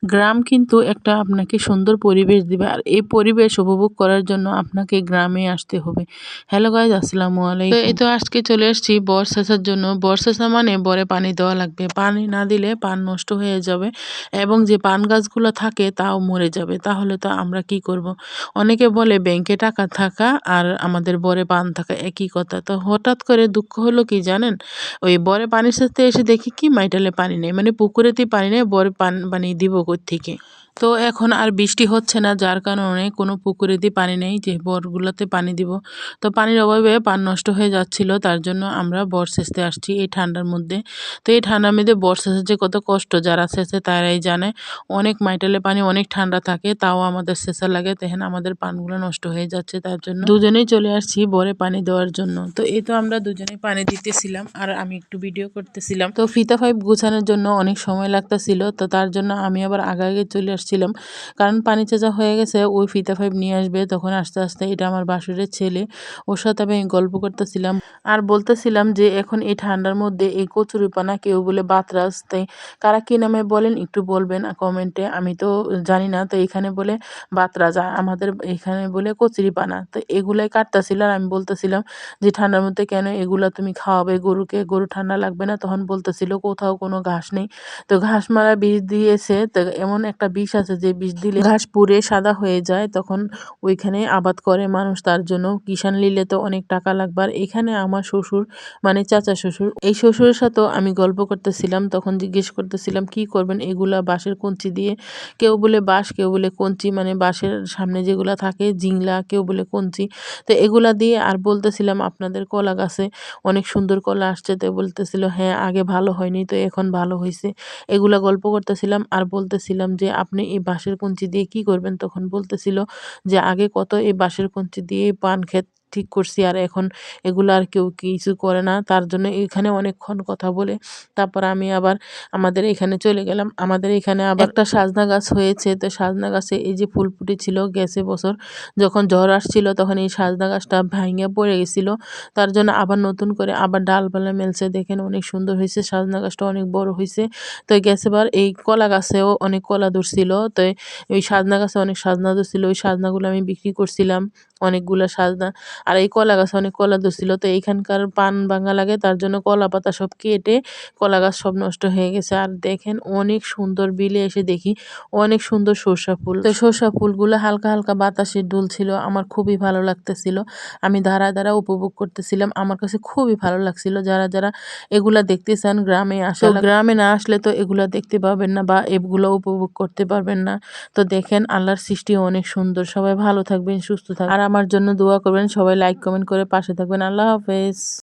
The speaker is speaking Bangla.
গ্রাম কিন্তু একটা আপনাকে সুন্দর পরিবেশ দিবে। আর এই পরিবেশ উপভোগ করার জন্য আপনাকে গ্রামে আসতে হবে। হ্যালো গাইজ, আসসালামু আলাইকুম। তো এই তো আজকে চলে এসেছি বর সেচার জন্য। বর সেচা মানে বরে পানি দেওয়া লাগবে। পানি না দিলে পান নষ্ট হয়ে যাবে এবং যে পান গাছগুলো থাকে তাও মরে যাবে। তাহলে তো আমরা কি করব? অনেকে বলে ব্যাংকে টাকা থাকা আর আমাদের বরে পান থাকা একই কথা। তো হঠাৎ করে দুঃখ হলো কি জানেন? ওই বরে পানি সেচতে এসে দেখি কি মাইটালে পানি নেই। মানে পুকুরেতেই পানি নেই, বরে পানি দিব কোত্থেকে? তো এখন আর বৃষ্টি হচ্ছে না, যার কারণে কোনো পুকুরেতেই পানি নেই যে বরগুলোতে পানি দিব। তো পানির অভাবে পান নষ্ট হয়ে যাচ্ছিল, তার জন্য আমরা বর সেচতে আসছি এই ঠান্ডার মধ্যে। তো এই ঠান্ডার মধ্যে বর সেচের যে কত কষ্ট যারা সেচে তারাই জানে। অনেক মাইটালে পানি অনেক ঠান্ডা থাকে, তাও আমাদের সেচা লাগে। দেখেন আমাদের পানগুলো নষ্ট হয়ে যাচ্ছে, তার জন্য দুজনেই চলে আসছি বরে পানি দেওয়ার জন্য। তো এই তো আমরা দুজনেই পানি দিতেছিলাম আর আমি একটু ভিডিও করতেছিলাম। তো ফিতা পাইপ গুছানোর জন্য অনেক সময় লাগতেছিল, তো তার জন্য আমি আবার আগে চলে আসছিলাম, কারণ পানি চেঁচা হয়ে গেছে। ওই ফিতা পাইপ নিয়ে আসবে তখন আস্তে আস্তে। এটা আমার বাসুরের ছেলে, ওর সাথে আমি গল্প করতেছিলাম আর বলতেছিলাম যে এখন এই ঠান্ডার মধ্যে এই কচুরিপানা কেউ বলে বাতরাস, তাই কারা কি নামে বলেন একটু বলবেন কমেন্টে। আমি তো জানি না। তো এখানে বলে বাতরাজ, আর আমাদের এখানে বলে কচুরিপানা। তো এগুলাই কাটতেছিল আর আমি বলতেছিলাম যে ঠান্ডার মধ্যে কেন এগুলা তুমি খাওয়াবে গরুকে, গরু ঠান্ডা লাগবে না? তখন বলতেছিল কোথাও কোনো ঘাস নেই। তো ঘাস মারা বিষ দিয়েছে, তো এমন একটা বিষ আছে যে বিষ দিলে ঘাস পুড়ে সাদা হয়ে যায়, তখন ওইখানে আবাদ করে মানুষ। তার জন্য কিষান নিলে তো অনেক টাকা লাগবে। আর এখানে আমার শ্বশুর মানে চাচা শ্বশুর, এই শ্বশুরের সাথেও আমি গল্প করতেছিলাম। তখন জিজ্ঞেস করতেছিলাম কি করবেন এগুলা বাঁশের কঞ্চি দিয়ে। কেউ বলে বাঁশ, কেউ বলে কঞ্চি, মানে বাঁশের সামনে যেগুলা থাকে জিংলা, কেউ বলে কঞ্চি। তো এগুলা দিয়ে আর বলতেছিলাম আপনাদের কলা গাছে অনেক সুন্দর কলা আসছে। তো বলতেছিল হ্যাঁ আগে ভালো হয়নি, তো এখন ভালো হয়েছে। এগুলা গল্প করতেছিলাম আর বলতেছিলাম যে আপনি এই বাঁশের কঞ্চি দিয়ে কি করবেন? তখন বলতেছিল যে আগে কত এই বাঁশের কঞ্চি দিয়ে পান ক্ষেত ঠিক করছি, আর এখন এগুলো আর কেউ কিছু করে না। তার জন্য এখানে অনেকক্ষণ কথা বলে তারপর আমি আবার আমাদের এখানে চলে গেলাম। আমাদের এখানে আবার একটা সাজনা গাছ হয়েছে। তো সাজনা গাছে এই যে ফুল ফুটেছিল গেছে বছর যখন ঝড় আসছিল, তখন এই সাজনা গাছটা ভাঙিয়া পড়ে গেছিল। তার জন্য আবার নতুন করে আবার ডালপালা মেলছে। দেখেন অনেক সুন্দর হয়েছে, সাজনা গাছটা অনেক বড় হয়েছে। তো গেছেবার এই কলা গাছেও অনেক কলা ধরছিল। তো ওই সাজনা গাছে অনেক সাজনা ধরছিল, ওই সাজনাগুলো আমি বিক্রি করছিলাম অনেকগুলা সাজনা। আর এই কলা গাছে অনেক কলা ধরছিল। তো এইখানকার পান ভাঙা লাগে, তার জন্য কলা পাতা সব কেটে কলা গাছ সব নষ্ট হয়ে গেছে। আর দেখেন অনেক সুন্দর, বিলে এসে দেখি অনেক সুন্দর সর্ষা ফুল। তো সর্ষা ফুলগুলো হালকা হালকা বাতাসে দুলছিল, আমার খুবই ভালো লাগতেছিল। আমি দাঁড়া উপভোগ করতেছিলাম, আমার কাছে খুবই ভালো লাগছিল। যারা যারা এগুলা দেখতে চান গ্রামে আসা, গ্রামে না আসলে তো এগুলা দেখতে পাবেন না বা এগুলো উপভোগ করতে পারবেন না। তো দেখেন আল্লাহর সৃষ্টি অনেক সুন্দর। সবাই ভালো থাকবেন, সুস্থ থাকবেন আর আমার জন্য দোয়া করবেন। সবাই লাইক কমেন্ট করে পাশে থাকবেন। আল্লাহ হাফেজ।